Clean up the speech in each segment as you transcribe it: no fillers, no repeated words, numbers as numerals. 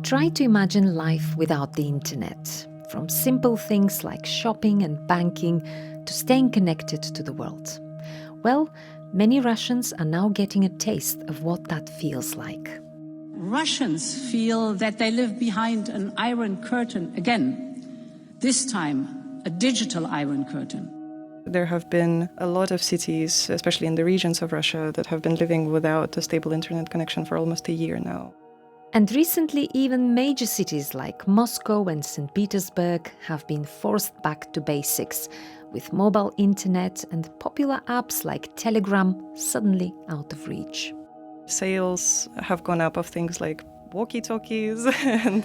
Try to imagine life without the internet, from simple things like shopping and banking to staying connected to the world. Well, many Russians are now getting a taste of what that feels like. Russians feel that they live behind an iron curtain again, this time a digital iron curtain. There have been a lot of cities, especially in the regions of Russia, that have been living without a stable internet connection for almost a year now. And recently, even major cities like Moscow and St. Petersburg have been forced back to basics, with mobile internet and popular apps like Telegram suddenly out of reach. Sales have gone up of things like walkie-talkies and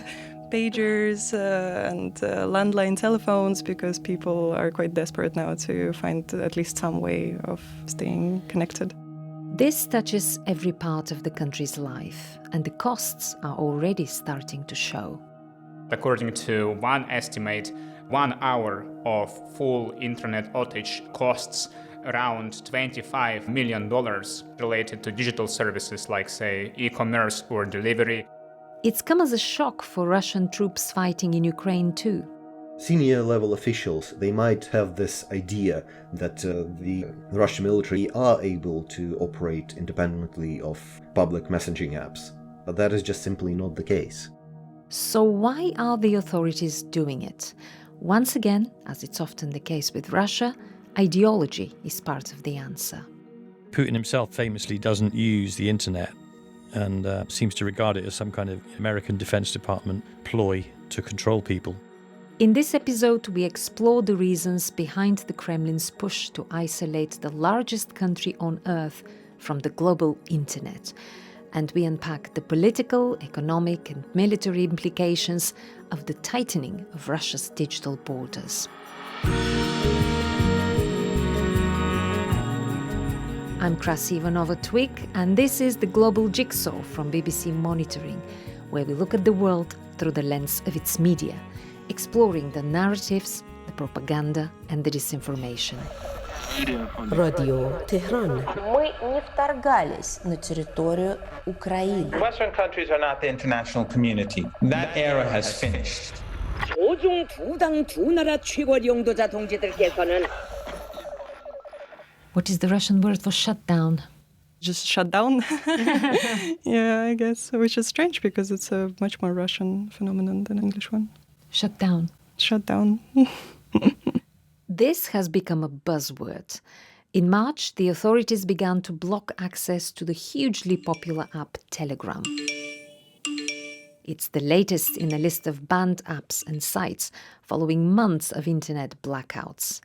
pagers and landline telephones because people are quite desperate now to find at least some way of staying connected. This touches every part of the country's life, and the costs are already starting to show. According to one estimate, 1 hour of full internet outage costs around $25 million related to digital services like, say, e-commerce or delivery. It's come as a shock for Russian troops fighting in Ukraine too. Senior level officials, they might have this idea that the Russian military are able to operate independently of public messaging apps, but that is just simply not the case. So why are the authorities doing it? Once again, as it's often the case with Russia, ideology is part of the answer. Putin himself famously doesn't use the internet and seems to regard it as some kind of American Defense Department ploy to control people. In this episode, we explore the reasons behind the Kremlin's push to isolate the largest country on Earth from the global internet. And we unpack the political, economic and military implications of the tightening of Russia's digital borders. I'm Krasi Ivanova-Twig, and this is the Global Jigsaw from BBC Monitoring, where we look at the world through the lens of its media, exploring the narratives, the propaganda and the disinformation. Радио Tehran. Мы не вторгались на территорию Украины. Western countries are not the international community. That era has finished. 조중 두당 두 나라 최고 영도자 동지들께서는 What is the Russian word for shutdown? Just shut down? Yeah, I guess, which is strange because it's a much more Russian phenomenon than English one. Shut down. Shut down. This has become a buzzword. In March, the authorities began to block access to the hugely popular app Telegram. It's the latest in a list of banned apps and sites following months of internet blackouts.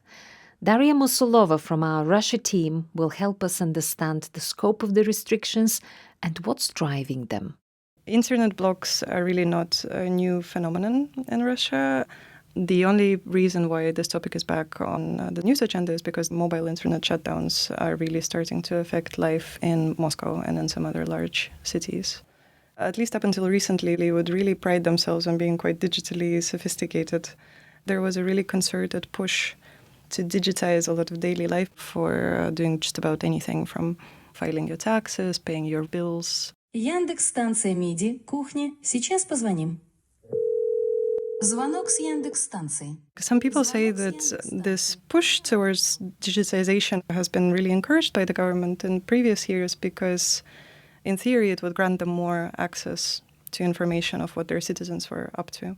Daria Musolova from our Russia team will help us understand the scope of the restrictions and what's driving them. Internet blocks are really not a new phenomenon in Russia. The only reason why this topic is back on the news agenda is because mobile internet shutdowns are really starting to affect life in Moscow and in some other large cities. At least up until recently, they would really pride themselves on being quite digitally sophisticated. There was a really concerted push to digitize a lot of daily life for doing just about anything from filing your taxes, paying your bills. Яндекс, станция МИДИ, кухня. Сейчас позвоним. Звонок с Яндекс-станции. Some people say that this push towards digitization has been really encouraged by the government in previous years because, in theory, it would grant them more access to information of what their citizens were up to.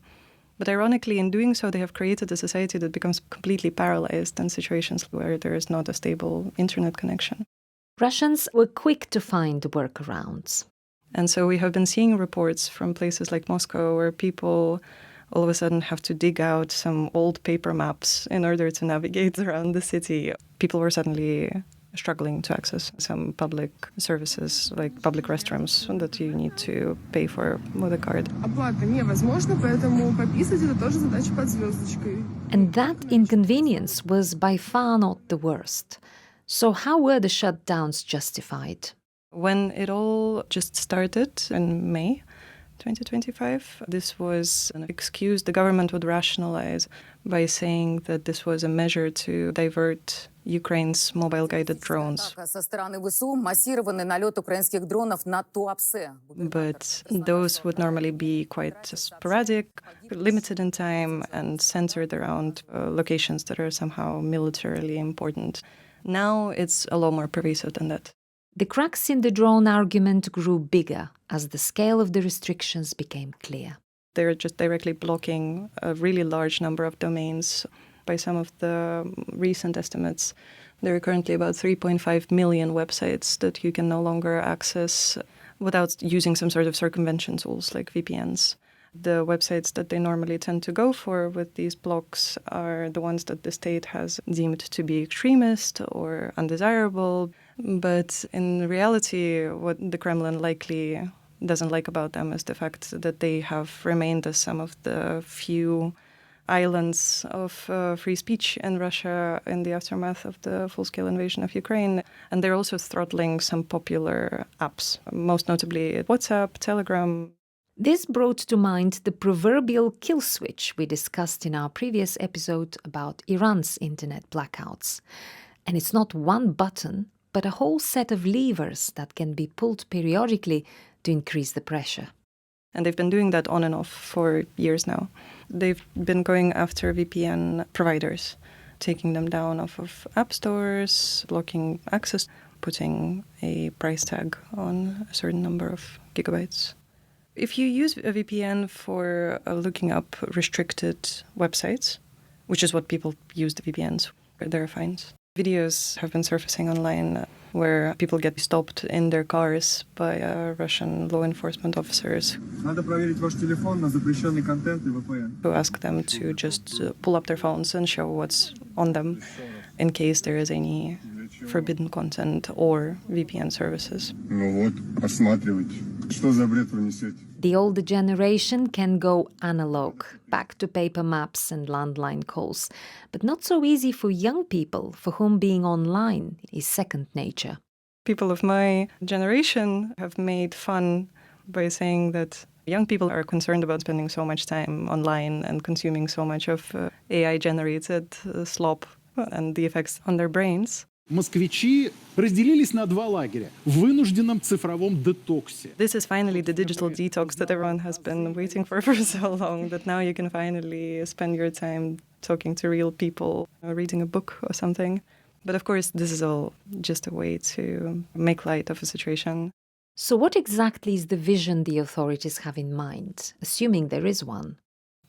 But ironically, in doing so, they have created a society that becomes completely paralyzed in situations where there is not a stable internet connection. Russians were quick to find workarounds. And so we have been seeing reports from places like Moscow where people all of a sudden have to dig out some old paper maps in order to navigate around the city. People were suddenly struggling to access some public services, like public restrooms that you need to pay for with a card. And that inconvenience was by far not the worst. So how were the shutdowns justified? When it all just started in May, 2025. This was an excuse the government would rationalize by saying that this was a measure to divert Ukraine's mobile-guided drones. But those would normally be quite sporadic, limited in time, and centered around locations that are somehow militarily important. Now it's a lot more pervasive than that. The cracks in the drone argument grew bigger as the scale of the restrictions became clear. They're just directly blocking a really large number of domains. By some of the recent estimates, there are currently about 3.5 million websites that you can no longer access without using some sort of circumvention tools like VPNs. The websites that they normally tend to go for with these blocks are the ones that the state has deemed to be extremist or undesirable. But in reality, what the Kremlin likely doesn't like about them is the fact that they have remained as some of the few islands of free speech in Russia in the aftermath of the full-scale invasion of Ukraine. And they're also throttling some popular apps, most notably WhatsApp, Telegram. This brought to mind the proverbial kill switch we discussed in our previous episode about Iran's internet blackouts. And it's not one button, but a whole set of levers that can be pulled periodically to increase the pressure. And they've been doing that on and off for years now. They've been going after VPN providers, taking them down off of app stores, blocking access, putting a price tag on a certain number of gigabytes. If you use a VPN for looking up restricted websites, which is what people use the VPNs, there are fines. Videos have been surfacing online where people get stopped in their cars by Russian law enforcement officers who ask them to just pull up their phones and show what's on them in case there is any forbidden content or VPN services. The older generation can go analog, back to paper maps and landline calls, but not so easy for young people for whom being online is second nature. People of my generation have made fun by saying that young people are concerned about spending so much time online and consuming so much of AI-generated slop and the effects on their brains. Москвичи разделились на два лагеря в вынужденном цифровом детоксе. This is finally the digital detox that everyone has been waiting for so long, that now you can finally spend your time talking to real people, reading a book or something. But of course, this is all just a way to make light of a situation. So what exactly is the vision the authorities have in mind, assuming there is one?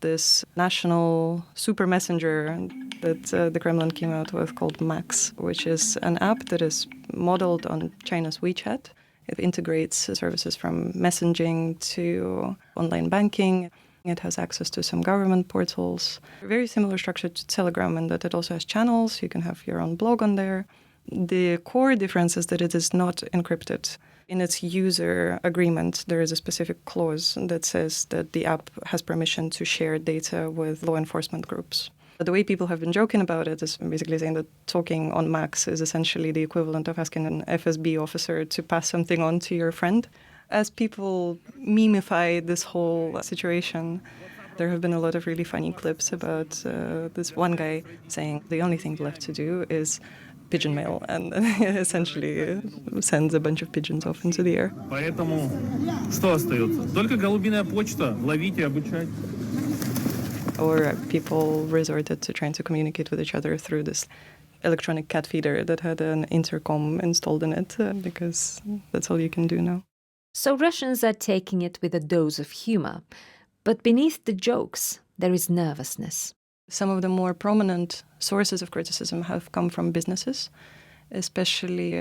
This national super messenger that the Kremlin came out with called Max, which is an app that is modeled on China's WeChat. It integrates services from messaging to online banking. It has access to some government portals. Very similar structure to Telegram in that it also has channels. You can have your own blog on there. The core difference is that it is not encrypted. In its user agreement, there is a specific clause that says that the app has permission to share data with law enforcement groups. But the way people have been joking about it is basically saying that talking on Max is essentially the equivalent of asking an FSB officer to pass something on to your friend. As people memify this whole situation, there have been a lot of really funny clips about this one guy saying the only thing left to do is pigeon mail, and essentially sends a bunch of pigeons off into the air. Поэтому что остается? Только голубиная почта. Ловите, обучать. Or people resorted to trying to communicate with each other through this electronic cat feeder that had an intercom installed in it, because that's all you can do now. So Russians are taking it with a dose of humor. But beneath the jokes, there is nervousness. Some of the more prominent sources of criticism have come from businesses, especially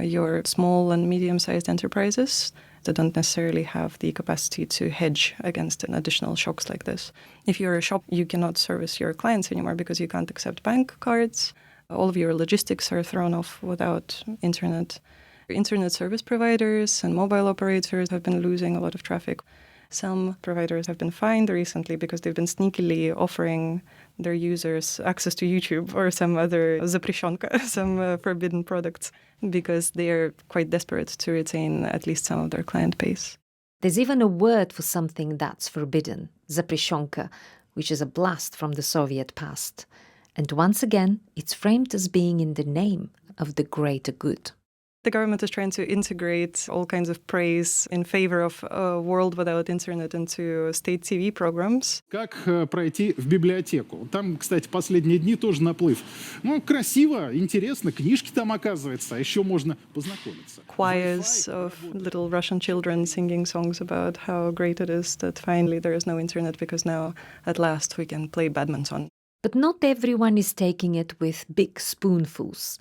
your small and medium-sized enterprises that don't necessarily have the capacity to hedge against additional shocks like this. If you're a shop, you cannot service your clients anymore because you can't accept bank cards. All of your logistics are thrown off without internet. Internet service providers and mobile operators have been losing a lot of traffic. Some providers have been fined recently because they've been sneakily offering their users access to YouTube or some other запрещенка, some forbidden products, because they are quite desperate to retain at least some of their client base. There's even a word for something that's forbidden, запрещенка, which is a blast from the Soviet past. And once again, it's framed as being in the name of the greater good. The government is trying to integrate all kinds of praise in favor of a world without internet into state TV programs. Как пройти в библиотеку? Там, кстати, последние дни тоже наплыв. Ну, красиво, интересно, книжки там, оказывается, а еще можно познакомиться. Choirs of little Russian children singing songs about how great it is that finally there is no internet because now, at last, we can play badminton. But not everyone is taking it with big spoonfuls.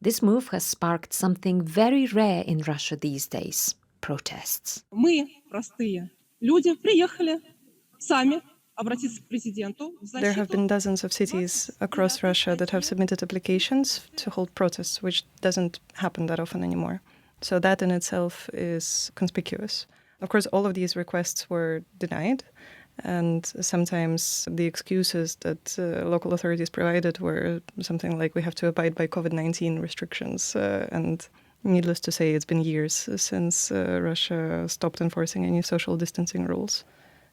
This move has sparked something very rare in Russia these days – protests. Мы, простые люди, приехали сами обратиться к президенту. There have been dozens of cities across Russia that have submitted applications to hold protests, which doesn't happen that often anymore. So that in itself is conspicuous. Of course, all of these requests were denied. And sometimes the excuses that local authorities provided were something like we have to abide by COVID-19 restrictions. And needless to say, it's been years since Russia stopped enforcing any social distancing rules.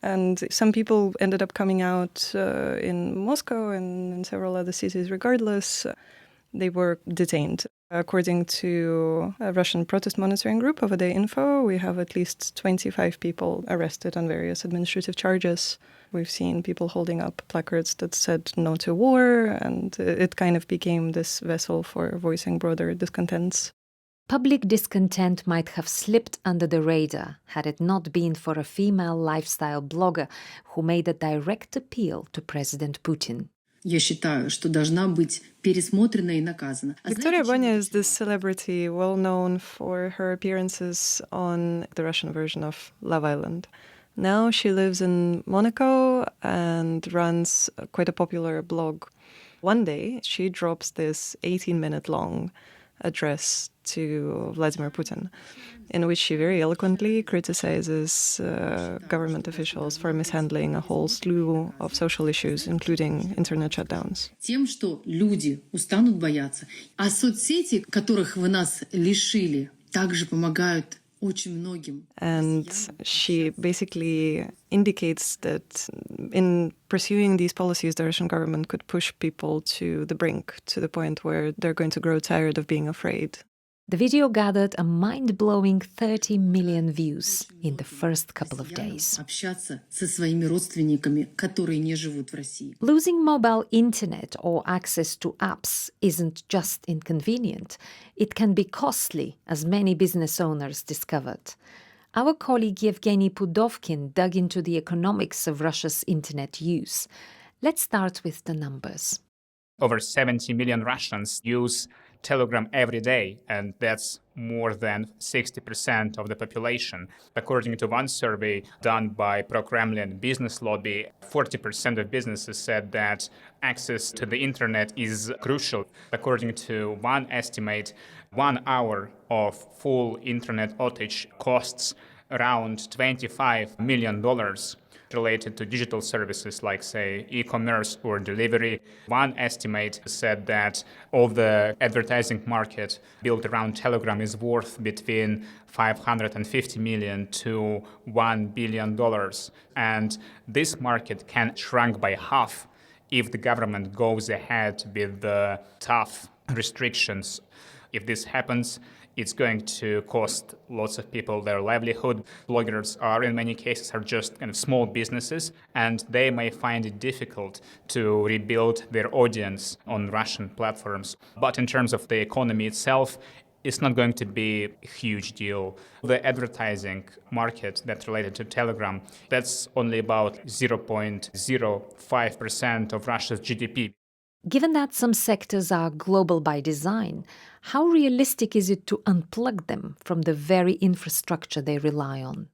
And some people ended up coming out in Moscow and in several other cities regardless. They were detained. According to a Russian protest monitoring group, Overday Info, we have at least 25 people arrested on various administrative charges. We've seen people holding up placards that said no to war, and it kind of became this vessel for voicing broader discontents. Public discontent might have slipped under the radar had it not been for a female lifestyle blogger who made a direct appeal to President Putin. Я считаю, что должна быть пересмотрена и наказана. Victoria Bonya is this celebrity well known for her appearances on the Russian version of Love Island. Now she lives in Monaco and runs quite a popular blog. One day she drops this 18-minute long address to Vladimir Putin, in which she very eloquently criticizes government officials for mishandling a whole slew of social issues, including internet shutdowns. Тем, что люди устанут бояться. А соцсети, которых вы нас лишили, также помогают очень многим. And she basically indicates that in pursuing these policies, the Russian government could push people to the brink, to the point where they're going to grow tired of being afraid. The video gathered a mind-blowing 30 million views in the first couple of days. Общаться со своими родственниками, которые не живут в России. Losing mobile internet or access to apps isn't just inconvenient. It can be costly, as many business owners discovered. Our colleague Yevgeny Pudovkin dug into the economics of Russia's internet use. Let's start with the numbers. Over 70 million Russians use Telegram every day, and that's more than 60% of the population. According to one survey done by pro-Kremlin business lobby, 40% of businesses said that access to the internet is crucial. According to one estimate, 1 hour of full internet outage costs around $25 million. Related to digital services like, say, e-commerce or delivery. One estimate said that all the advertising market built around Telegram is worth between $550 million to $1 billion. And this market can shrink by half if the government goes ahead with the tough restrictions. If this happens, it's going to cost lots of people their livelihood. Bloggers are, in many cases, are just kind of small businesses, and they may find it difficult to rebuild their audience on Russian platforms. But in terms of the economy itself, it's not going to be a huge deal. The advertising market that's related to Telegram, that's only about 0.05% of Russia's GDP. Given that some sectors are global by design, how realistic is it to unplug them from the very infrastructure they rely on?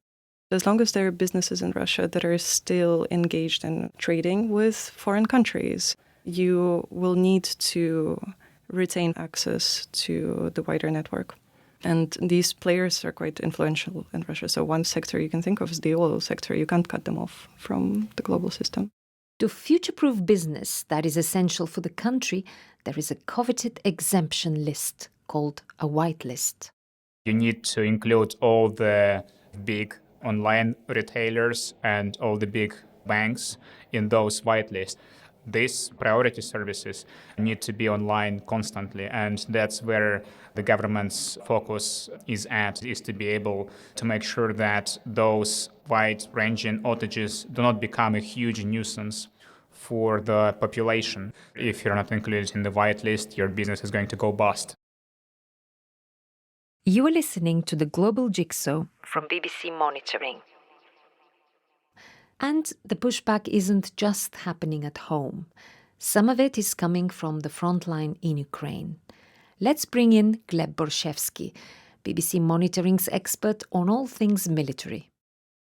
As long as there are businesses in Russia that are still engaged in trading with foreign countries, you will need to retain access to the wider network. And these players are quite influential in Russia. So one sector you can think of is the oil sector. You can't cut them off from the global system. To future-proof business that is essential for the country, there is a coveted exemption list called a whitelist. You need to include all the big online retailers and all the big banks in those whitelists. These priority services need to be online constantly, and that's where the government's focus is to be able to make sure that those wide-ranging outages do not become a huge nuisance for the population. If you're not included in the whitelist, your business is going to go bust. You are listening to the Global Jigsaw from BBC Monitoring. And the pushback isn't just happening at home. Some of it is coming from the front line in Ukraine. Let's bring in Gleb Borshevsky, BBC Monitoring's expert on all things military.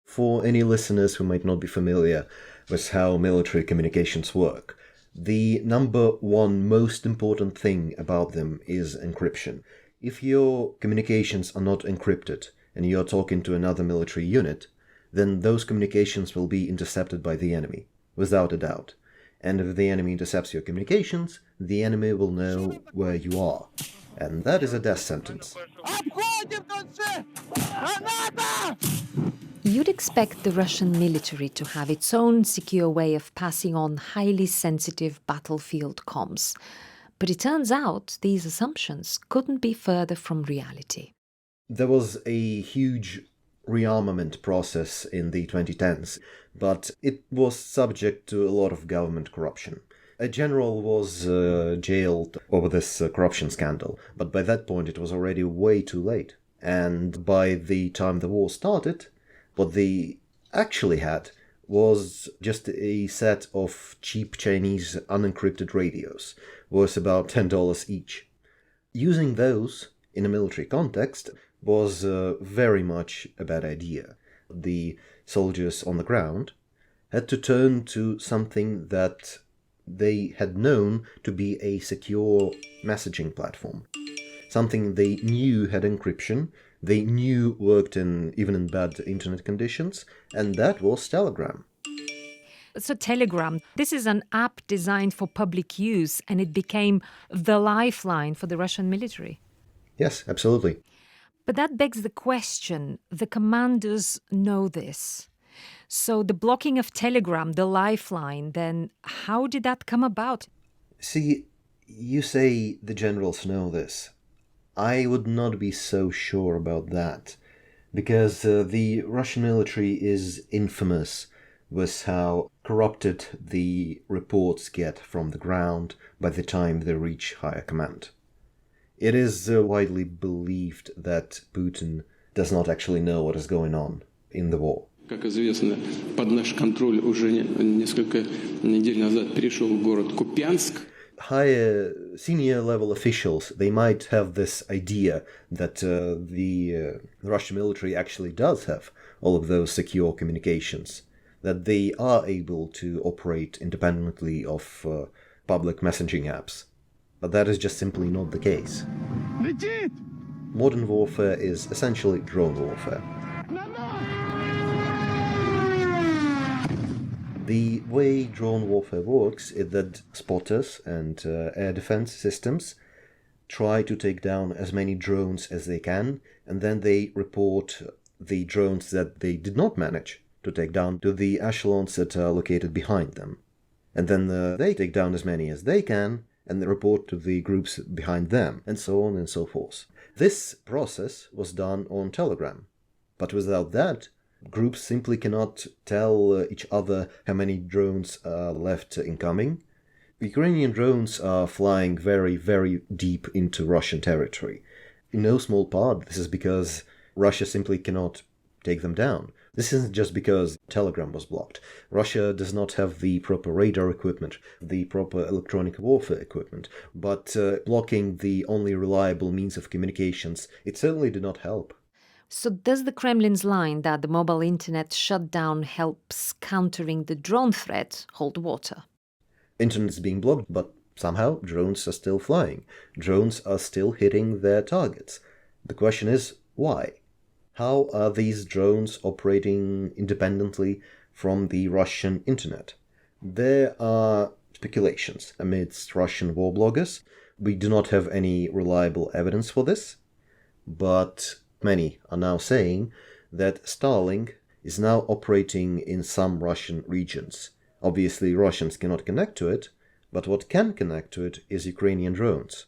For any listeners who might not be familiar with how military communications work, the number one most important thing about them is encryption. If your communications are not encrypted and you're talking to another military unit, then those communications will be intercepted by the enemy, without a doubt. And if the enemy intercepts your communications, the enemy will know where you are. And that is a death sentence. You'd expect the Russian military to have its own secure way of passing on highly sensitive battlefield comms. But it turns out these assumptions couldn't be further from reality. There was a huge rearmament process in the 2010s, but it was subject to a lot of government corruption. A general was jailed over this corruption scandal, but by that point it was already way too late. And by the time the war started, what they actually had was just a set of cheap Chinese unencrypted radios, worth about $10 each. Using those in a military context was very much a bad idea. The soldiers on the ground had to turn to something that they had known to be a secure messaging platform. Something they knew had encryption, they knew worked even in bad internet conditions, and that was Telegram. So Telegram, this is an app designed for public use, and it became the lifeline for the Russian military. Yes, absolutely. But that begs the question, the commanders know this. So the blocking of Telegram, the lifeline, then how did that come about? See, you say the generals know this. I would not be so sure about that, because the Russian military is infamous with how corrupted the reports get from the ground by the time they reach higher command. It is widely believed that Putin does not actually know what is going on in the war. Как известно, под наш контроль уже несколько недель назад перешел город Купянск. Higher senior level officials, they might have this idea that the Russian military actually does have all of those secure communications, that they are able to operate independently of public messaging apps. But that is just simply not the case. Modern warfare is essentially drone warfare. The way drone warfare works is that spotters and air defense systems try to take down as many drones as they can, and then they report the drones that they did not manage to take down to the echelons that are located behind them. And then they take down as many as they can, and they report to the groups behind them, and so on and so forth. This process was done on Telegram, but without that, groups simply cannot tell each other how many drones are left incoming. Ukrainian drones are flying very, very deep into Russian territory. In no small part, this is because Russia simply cannot take them down. This isn't just because Telegram was blocked. Russia does not have the proper radar equipment, the proper electronic warfare equipment, but blocking the only reliable means of communications, it certainly did not help. So does the Kremlin's line that the mobile internet shutdown helps countering the drone threat hold water? Internet is being blocked, but somehow drones are still flying. Drones are still hitting their targets. The question is, why? How are these drones operating independently from the Russian internet? There are speculations amidst Russian war bloggers. We do not have any reliable evidence for this, but many are now saying that Starlink is now operating in some Russian regions. Obviously, Russians cannot connect to it, but what can connect to it is Ukrainian drones.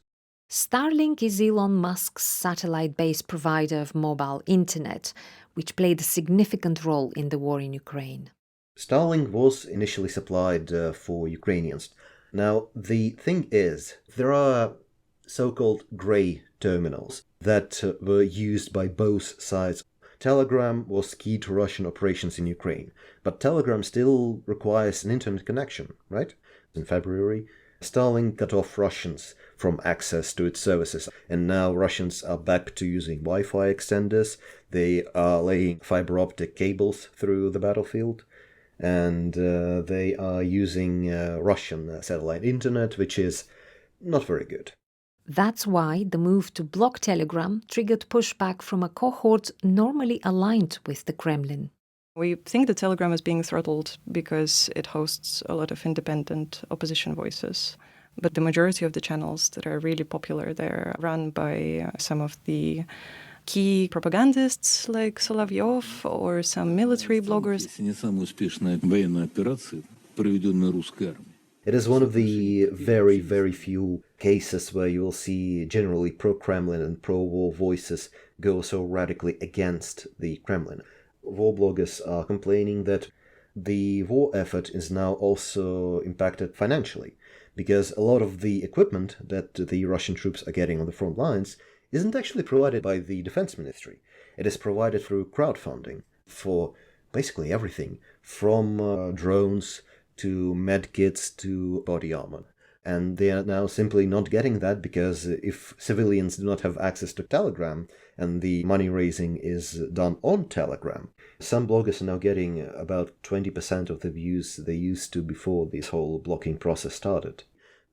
Starlink is Elon Musk's satellite-based provider of mobile internet, which played a significant role in the war in Ukraine. Starlink was initially supplied for Ukrainians. Now, the thing is, there are so-called grey terminals that were used by both sides. Telegram was key to Russian operations in Ukraine, but Telegram still requires an internet connection, right? In February, Starlink cut off Russians from access to its services, and now Russians are back to using Wi-Fi extenders. They are laying fiber optic cables through the battlefield, and they are using Russian satellite internet, which is not very good. That's why the move to block Telegram triggered pushback from a cohort normally aligned with the Kremlin. We think that Telegram is being throttled because it hosts a lot of independent opposition voices. But the majority of the channels that are really popular there are run by some of the key propagandists like Solovyov or some military bloggers. It is one of the very, very few cases where you will see generally pro-Kremlin and pro-war voices go so radically against the Kremlin. War bloggers are complaining that the war effort is now also impacted financially, because a lot of the equipment that the Russian troops are getting on the front lines isn't actually provided by the defense ministry. It is provided through crowdfunding for basically everything, from drones to medkits to body armor. And they are now simply not getting that because if civilians do not have access to Telegram and the money raising is done on Telegram, some bloggers are now getting about 20% of the views they used to before this whole blocking process started.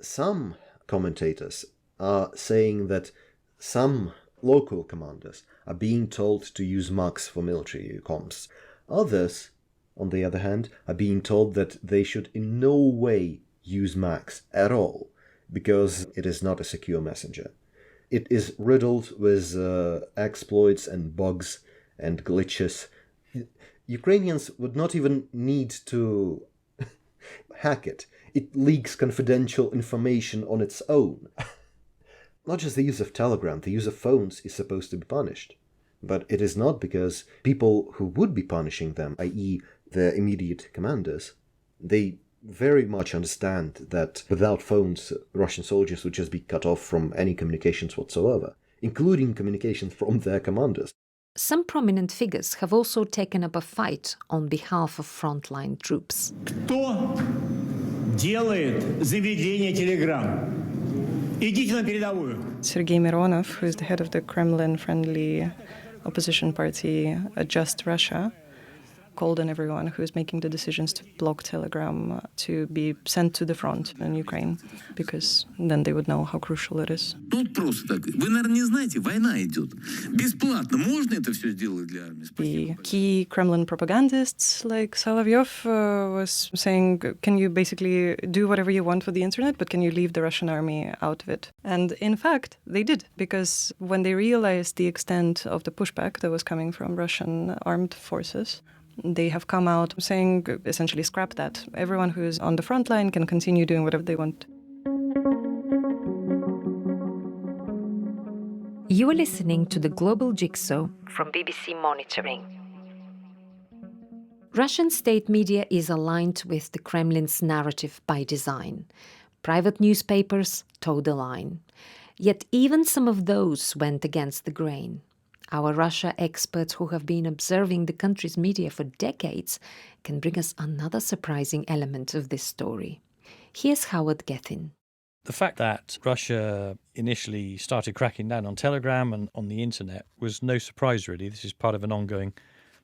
Some commentators are saying that some local commanders are being told to use MUX for military comms. Others, on the other hand, are being told that they should in no way use MUX at all, because it is not a secure messenger. It is riddled with exploits and bugs and glitches. Ukrainians would not even need to hack it. It leaks confidential information on its own. Not just the use of Telegram, the use of phones is supposed to be punished. But it is not, because people who would be punishing them, i.e. their immediate commanders, they very much understand that without phones, Russian soldiers would just be cut off from any communications whatsoever, including communications from their commanders. Some prominent figures have also taken up a fight on behalf of frontline troops. Кто делает заведение Telegram? Идите на передовую. Sergei Mironov, who is the head of the Kremlin-friendly opposition party Just Russia, called on everyone who is making the decisions to block Telegram to be sent to the front in Ukraine, because then they would know how crucial it is. Тут просто так. Вы, наверное, не знаете, война идет. Бесплатно. Можно это все сделать для армии? The key Kremlin propagandists like Solovyov was saying, can you basically do whatever you want with the internet, but can you leave the Russian army out of it? And in fact, they did, because when they realized the extent of the pushback that was coming from Russian armed forces, they have come out saying, essentially, scrap that. Everyone who is on the front line can continue doing whatever they want. You are listening to the Global Jigsaw from BBC Monitoring. Russian state media is aligned with the Kremlin's narrative by design. Private newspapers toe the line. Yet even some of those went against the grain. Our Russia experts who have been observing the country's media for decades can bring us another surprising element of this story. Here's Howard Gethin. The fact that Russia initially started cracking down on Telegram and on the internet was no surprise, really. This is part of an ongoing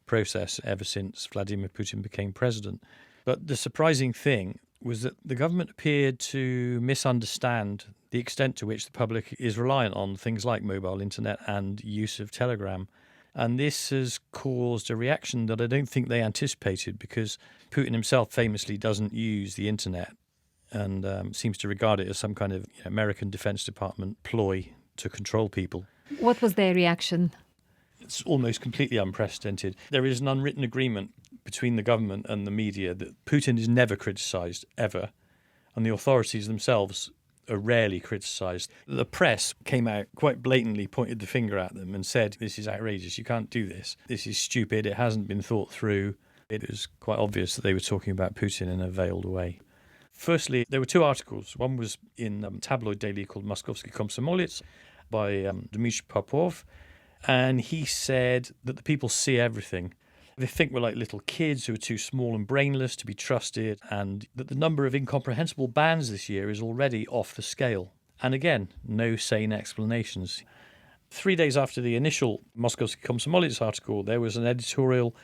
process ever since Vladimir Putin became president. But the surprising thing was that the government appeared to misunderstand the extent to which the public is reliant on things like mobile internet and use of Telegram. And this has caused a reaction that I don't think they anticipated, because Putin himself famously doesn't use the internet and seems to regard it as some kind of American Defense Department ploy to control people. What was their reaction? That's almost completely unprecedented. There is an unwritten agreement between the government and the media that Putin is never criticised, ever, and the authorities themselves are rarely criticised. The press came out quite blatantly, pointed the finger at them and said, this is outrageous, you can't do this. This is stupid, it hasn't been thought through. It was quite obvious that they were talking about Putin in a veiled way. Firstly, there were two articles. One was in a tabloid daily called Moskovsky Komsomolets by Dmitry Popov, and he said that the people see everything. They think we're like little kids who are too small and brainless to be trusted, and that the number of incomprehensible bans this year is already off the scale. And again, no sane explanations. 3 days after the initial Moskovsky Komsomolets article, there was an editorial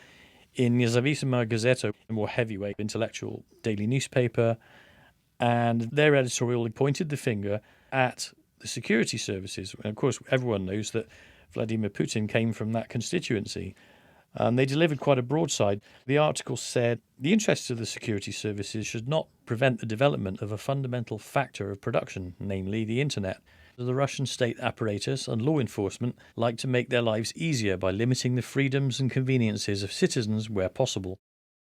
in Nezavisima Gazeta, a more heavyweight intellectual daily newspaper, and their editorial pointed the finger at the security services. And of course, everyone knows that Vladimir Putin came from that constituency. And they delivered quite a broadside. The article said the interests of the security services should not prevent the development of a fundamental factor of production, namely the internet. The Russian state apparatus and law enforcement like to make their lives easier by limiting the freedoms and conveniences of citizens where possible.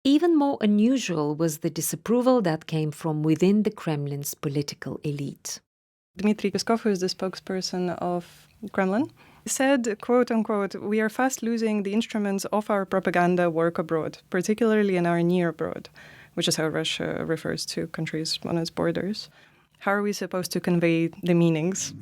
Even more unusual was the disapproval that came from within the Kremlin's political elite. Dmitry Peskov, who is the spokesperson of Kremlin, said, quote unquote, "We are fast losing the instruments of our propaganda work abroad, particularly in our near abroad," which is how Russia refers to countries on its borders. How are we supposed to convey the meanings?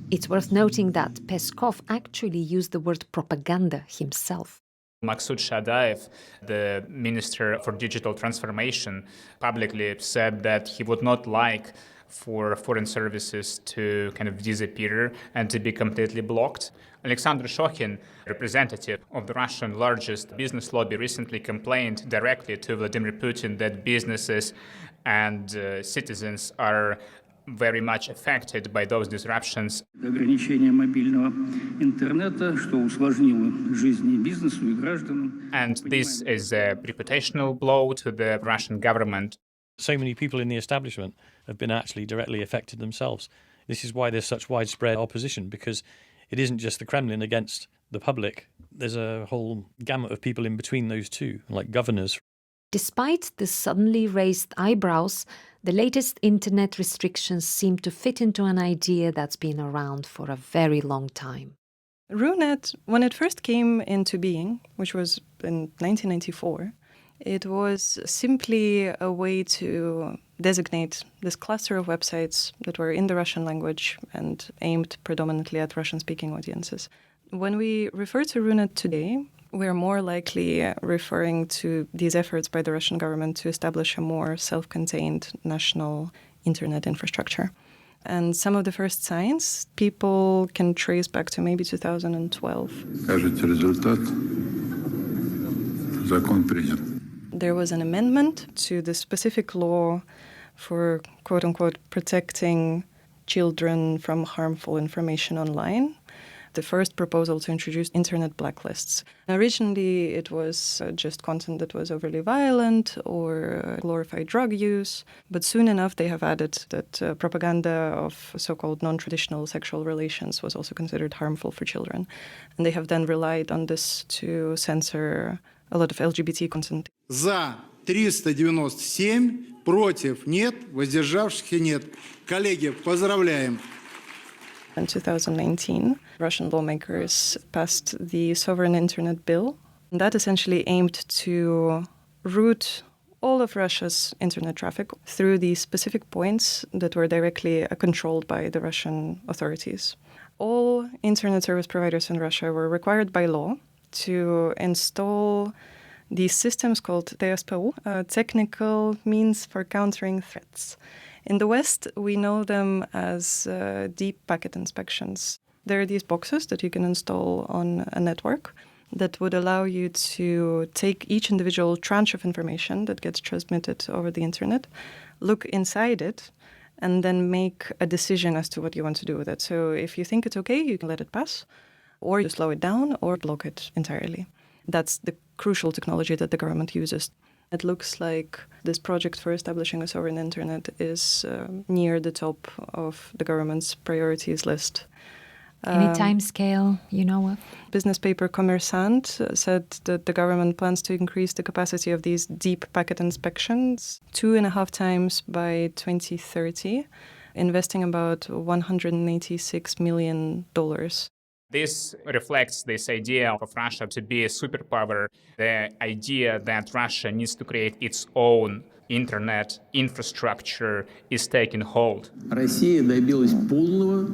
It's worth noting that Peskov actually used the word propaganda himself. Maksud Shadaev, the Minister for Digital Transformation, publicly said that he would not like for foreign services to kind of disappear and to be completely blocked. Alexander Shokhin, representative of the Russian largest business lobby, recently complained directly to Vladimir Putin that businesses and citizens are very much affected by those disruptions. Ограничение мобильного интернета, что усложнило жизнь бизнесу и гражданам. And this is a reputational blow to the Russian government. So many people in the establishment have been actually directly affected themselves. This is why there's such widespread opposition, because it isn't just the Kremlin against the public. There's a whole gamut of people in between those two, like governors. Despite the suddenly raised eyebrows, the latest internet restrictions seem to fit into an idea that's been around for a very long time. RUNET, when it first came into being, which was in 1994, it was simply a way to designate this cluster of websites that were in the Russian language and aimed predominantly at Russian-speaking audiences. When we refer to RUNET today, we're more likely referring to these efforts by the Russian government to establish a more self-contained national internet infrastructure. And some of the first signs people can trace back to maybe 2012. Кажется, результат. Закон принят. There was an amendment to the specific law for, quote-unquote, protecting children from harmful information online. The first proposal to introduce internet blacklists. Originally, it was just content that was overly violent or glorified drug use, but soon enough they have added that propaganda of so-called non-traditional sexual relations was also considered harmful for children. And they have then relied on this to censor a lot of LGBT content. За 397, против нет, воздержавшихся нет. Коллеги, поздравляем. In 2019, Russian lawmakers passed the Sovereign Internet Bill. And that essentially aimed to route all of Russia's internet traffic through the specific points that were directly controlled by the Russian authorities. All internet service providers in Russia were required by law to install these systems called TSPU, technical means for countering threats. In the West, we know them as deep packet inspections. There are these boxes that you can install on a network that would allow you to take each individual tranche of information that gets transmitted over the internet, look inside it, and then make a decision as to what you want to do with it. So if you think it's okay, you can let it pass, or you slow it down, or block it entirely. That's the crucial technology that the government uses. It looks like this project for establishing a sovereign internet is near the top of the government's priorities list. Any time scale you know of? Business paper Commerçant said that the government plans to increase the capacity of these deep packet inspections 2.5 times by 2030, investing about $186 million. This reflects this idea of Russia to be a superpower, the idea that Russia needs to create its own internet infrastructure is taking hold. Россия добилась полного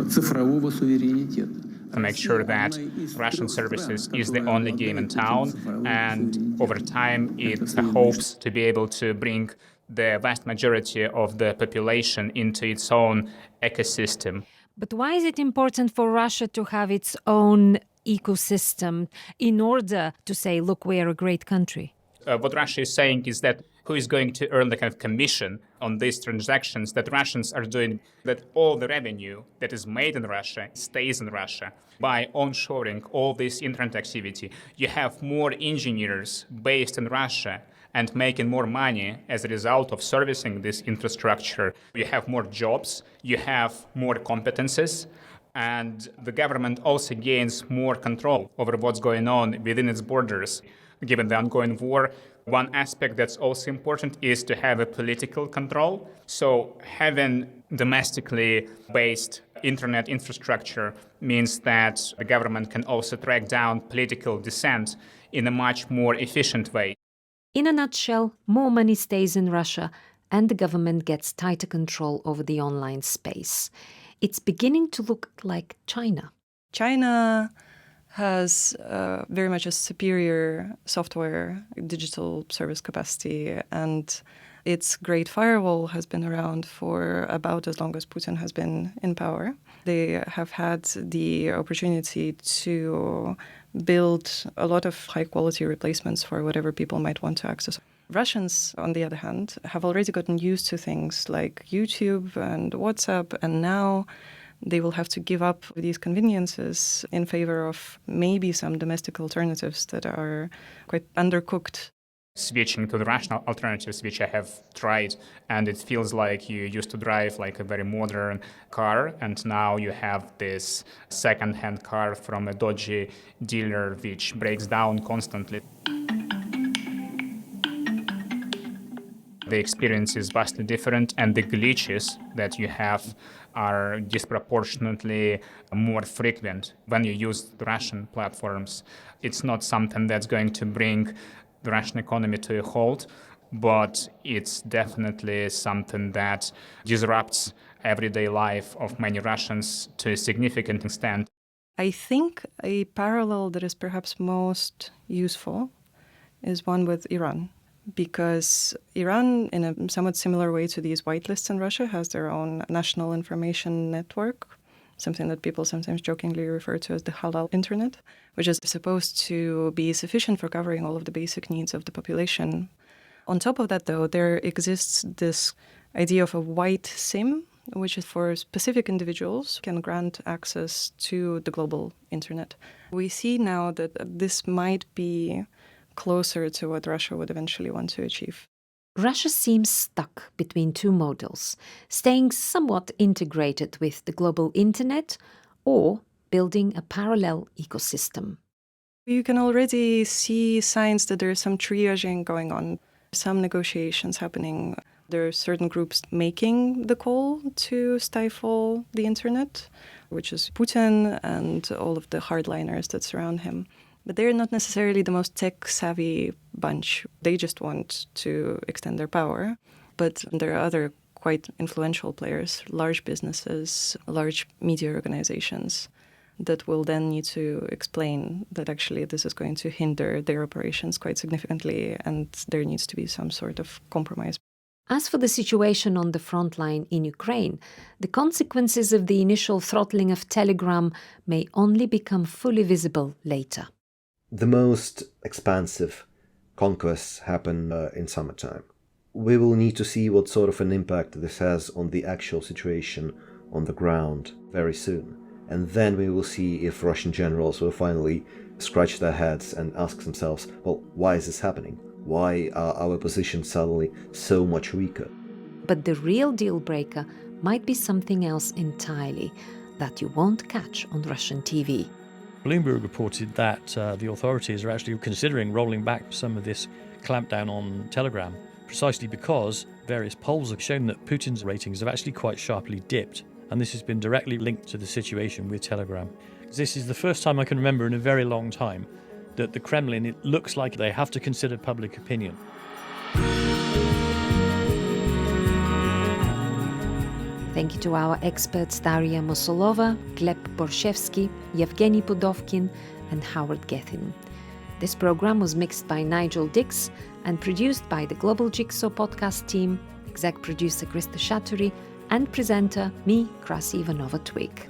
цифрового суверенитета. To make sure that Russian services is the only game in town, and over time it hopes to be able to bring the vast majority of the population into its own ecosystem. But why is it important for Russia to have its own ecosystem in order to say, look, we are a great country? What Russia is saying is that who is going to earn the kind of commission on these transactions that Russians are doing, that all the revenue that is made in Russia stays in Russia. By onshoring all this internet activity, you have more engineers based in Russia and making more money as a result of servicing this infrastructure. You have more jobs, you have more competences, and the government also gains more control over what's going on within its borders. Given the ongoing war, one aspect that's also important is to have a political control. So having domestically based internet infrastructure means that the government can also track down political dissent in a much more efficient way. In a nutshell, more money stays in Russia and the government gets tighter control over the online space. It's beginning to look like China. China has very much a superior software, digital service capacity, and its Great Firewall has been around for about as long as Putin has been in power. They have had the opportunity to build a lot of high-quality replacements for whatever people might want to access. Russians, on the other hand, have already gotten used to things like YouTube and WhatsApp, and now they will have to give up these conveniences in favor of maybe some domestic alternatives that are quite undercooked. Switching to the Russian alternatives, which I have tried, and it feels like you used to drive like a very modern car, and now you have this second-hand car from a dodgy dealer which breaks down constantly. The experience is vastly different, and the glitches that you have are disproportionately more frequent when you use the Russian platforms. It's not something that's going to bring the Russian economy to a halt, but it's definitely something that disrupts everyday life of many Russians to a significant extent. I think a parallel that is perhaps most useful is one with Iran, because Iran, in a somewhat similar way to these whitelists in Russia, has their own national information network, something that people sometimes jokingly refer to as the halal internet, which is supposed to be sufficient for covering all of the basic needs of the population. On top of that, though, there exists this idea of a white SIM, which is for specific individuals can grant access to the global internet. We see now that this might be closer to what Russia would eventually want to achieve. Russia seems stuck between two models, staying somewhat integrated with the global internet or building a parallel ecosystem. You can already see signs that there is some triaging going on, some negotiations happening. There are certain groups making the call to stifle the internet, which is Putin and all of the hardliners that surround him. But they're not necessarily the most tech-savvy bunch. They just want to extend their power. But there are other quite influential players, large businesses, large media organizations, that will then need to explain that actually this is going to hinder their operations quite significantly, and there needs to be some sort of compromise. As for the situation on the front line in Ukraine, the consequences of the initial throttling of Telegram may only become fully visible later. The most expansive conquests happen in summertime. We will need to see what sort of an impact this has on the actual situation on the ground very soon. And then we will see if Russian generals will finally scratch their heads and ask themselves, well, why is this happening? Why are our positions suddenly so much weaker? But the real deal breaker might be something else entirely that you won't catch on Russian TV. Bloomberg reported that the authorities are actually considering rolling back some of this clampdown on Telegram, precisely because various polls have shown that Putin's ratings have actually quite sharply dipped, and this has been directly linked to the situation with Telegram. This is the first time I can remember in a very long time that the Kremlin, it looks like they have to consider public opinion. Thank you to our experts Daria Musolova, Gleb Borshevsky, Yevgeny Pudovkin, and Howard Gethin. This program was mixed by Nigel Dix and produced by the Global Jigsaw podcast team, exec producer Krista Shattery, and presenter me, Krasi Ivanova-Twig.